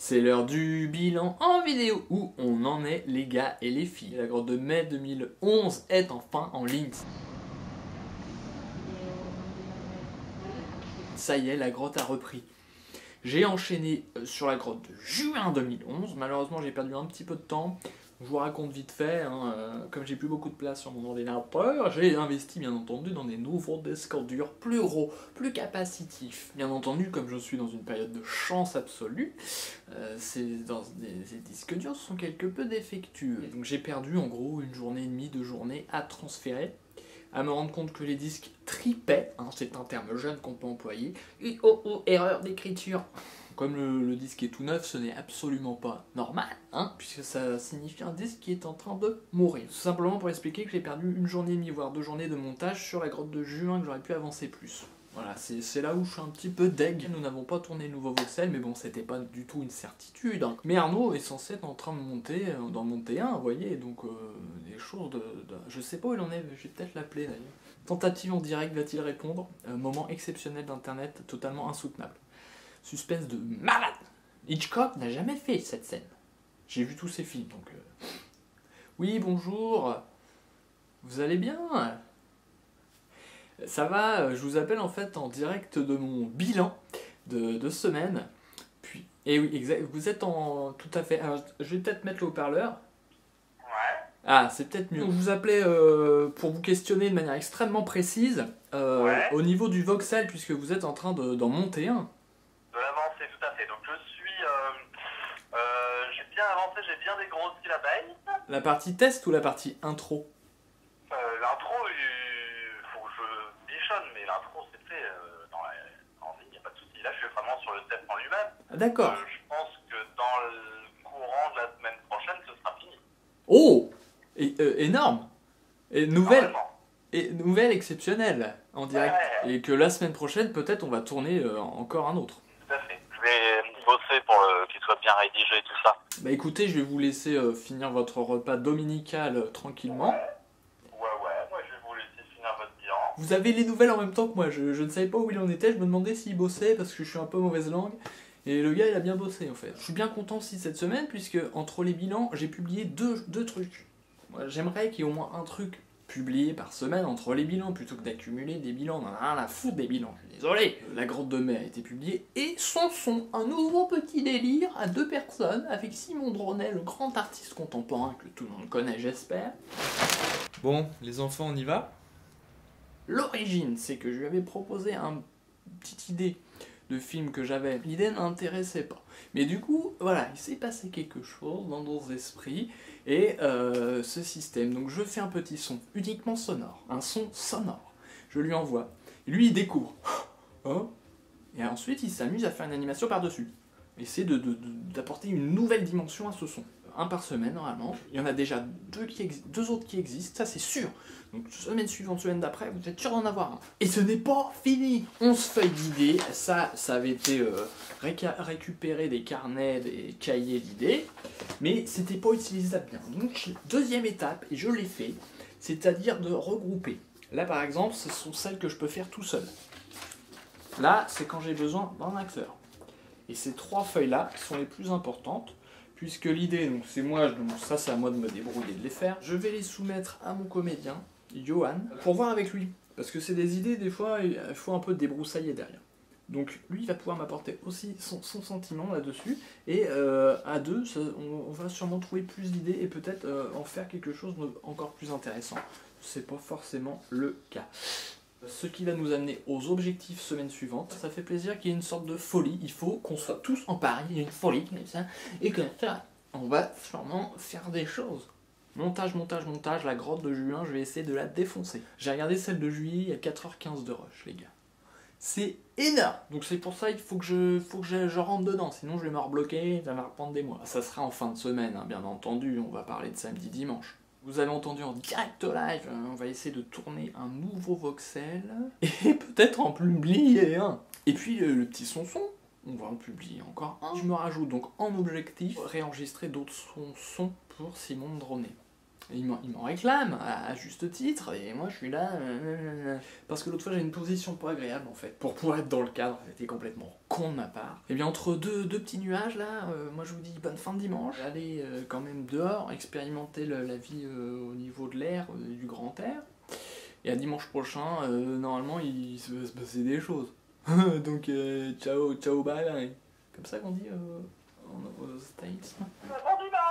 C'est l'heure du bilan en vidéo. Où on en est les gars et les filles. La grotte de mai 2011 est enfin en ligne. Ça y est, la grotte a repris. J'ai enchaîné sur la grotte de juin 2011. Malheureusement, j'ai perdu un petit peu de temps. Je vous raconte vite fait, comme j'ai plus beaucoup de place sur mon ordinateur, j'ai investi bien entendu dans des nouveaux disques durs plus gros, plus capacitifs. Bien entendu, comme je suis dans une période de chance absolue, ces disques durs sont quelque peu défectueux. Donc j'ai perdu en gros une journée et demie, 2 journées à transférer, à me rendre compte que les disques tripaient, c'est un terme jeune qu'on peut employer, et erreur d'écriture. Comme le disque est tout neuf, ce n'est absolument pas normal, puisque ça signifie un disque qui est en train de mourir. Tout simplement pour expliquer que j'ai perdu une journée et demie, voire 2 journées de montage sur la grotte de juin, que j'aurais pu avancer plus. Voilà, c'est là où je suis un petit peu deg. Nous n'avons pas tourné le nouveau voxel, mais bon, c'était pas du tout une certitude. Mais Arnaud est censé être en train de monter dans mon T1, vous voyez, donc des choses je sais pas où il en est, je vais peut-être l'appeler d'ailleurs. Tentative en direct, va-t-il répondre? Moment exceptionnel d'internet, totalement insoutenable. Suspense de malade. Hitchcock n'a jamais fait cette scène. J'ai vu tous ses films, donc... Oui, bonjour. Vous allez bien? Ça va, je vous appelle en fait en direct de mon bilan de semaine. Puis, et oui, exact, vous êtes en... Tout à fait... Alors, je vais peut-être mettre le haut-parleur. Ouais. Ah, c'est peut-être mieux. Donc, je vous appelais pour vous questionner de manière extrêmement précise Ouais. au niveau du voxel, puisque vous êtes en train d'en monter un. De l'avancer, tout à fait. Donc je suis... j'ai bien avancé, j'ai bien dégrossi la base. La partie test ou la partie intro? L'intro, il faut que je bichonne, mais l'intro c'est fait en ligne, il n'y a pas de souci. Là je suis vraiment sur le test en lui-même. Ah, d'accord. Je pense que dans le courant de la semaine prochaine, ce sera fini. Oh, énorme. Et nouvelle, Normalement. nouvelle exceptionnelle en direct. Ouais. Et que la semaine prochaine, peut-être, on va tourner encore un autre. Tout à fait. Je vais bosser pour qu'il soit bien rédigé et tout ça. Bah écoutez, je vais vous laisser finir votre repas dominical tranquillement. Ouais, moi je vais vous laisser finir votre bilan. Vous avez les nouvelles en même temps que moi. Je ne savais pas où il en était. Je me demandais s'il bossait parce que je suis un peu mauvaise langue. Et le gars, il a bien bossé en fait. Je suis bien content aussi cette semaine puisque entre les bilans, j'ai publié deux trucs. J'aimerais qu'il y ait au moins un truc publié par semaine entre les bilans plutôt que d'accumuler des bilans. On en a rien à foutre des bilans, je suis désolé. La grotte de mai a été publiée et Sanson, un nouveau petit délire à 2 personnes avec Simon Dronet, le grand artiste contemporain que tout le monde connaît, j'espère. Bon, les enfants, on y va. L'origine, c'est que je lui avais proposé une petite idée de film que j'avais. L'idée n'intéressait pas. Mais du coup, voilà, il s'est passé quelque chose dans nos esprits et ce système. Donc je fais un petit son, uniquement sonore, un son sonore. Je lui envoie. Et lui, il découvre. Hein, et ensuite, il s'amuse à faire une animation par-dessus. Essayer d'apporter une nouvelle dimension à ce son. Un par semaine, normalement. Il y en a déjà 2 autres qui existent, ça c'est sûr. Donc semaine suivante, semaine d'après, vous êtes sûr d'en avoir un. Et ce n'est pas fini. 11 feuilles d'idées, ça avait été récupéré des carnets, des cahiers d'idées, mais c'était pas utilisable bien. Donc deuxième étape, et je l'ai fait, c'est-à-dire de regrouper. Là par exemple, ce sont celles que je peux faire tout seul. Là, c'est quand j'ai besoin d'un acteur. Et ces 3 feuilles-là sont les plus importantes, puisque l'idée, donc c'est moi, ça c'est à moi de me débrouiller de les faire. Je vais les soumettre à mon comédien, Johan, pour voir avec lui. Parce que c'est des idées, des fois, il faut un peu débroussailler derrière. Donc lui, il va pouvoir m'apporter aussi son sentiment là-dessus, et à 2, on va sûrement trouver plus d'idées et peut-être en faire quelque chose d'encore plus intéressant. C'est pas forcément le cas. Ce qui va nous amener aux objectifs semaine suivante. Ça fait plaisir qu'il y ait une sorte de folie. Il faut qu'on soit tous en Paris, il y a une folie comme ça, et que ça, on va sûrement faire des choses. Montage, la grotte de juin, je vais essayer de la défoncer. J'ai regardé celle de juillet, il y a 4h15 de rush, les gars. C'est énorme. Donc c'est pour ça qu'il faut que je rentre dedans, sinon je vais me rebloquer, ça va reprendre des mois. Ça sera en fin de semaine, bien entendu, on va parler de samedi, dimanche. Vous avez entendu en direct live, on va essayer de tourner un nouveau voxel, et peut-être en publier un. Et puis le petit sonson, on va en publier encore un. Je me rajoute donc en objectif, réenregistrer d'autres sons pour Simon Dronet. Et il m'en réclame, à juste titre, et moi je suis là... Parce que l'autre fois j'ai une position pas agréable en fait, pour pouvoir être dans le cadre, c'était complètement con de ma part. Et bien entre deux petits nuages là, moi je vous dis bonne fin de dimanche, allez quand même dehors, expérimenter la vie au niveau de l'air, du grand air, et à dimanche prochain, normalement il va se passer des choses. Donc ciao, ciao, bye bye. Comme ça qu'on dit aux States. Bon dimanche.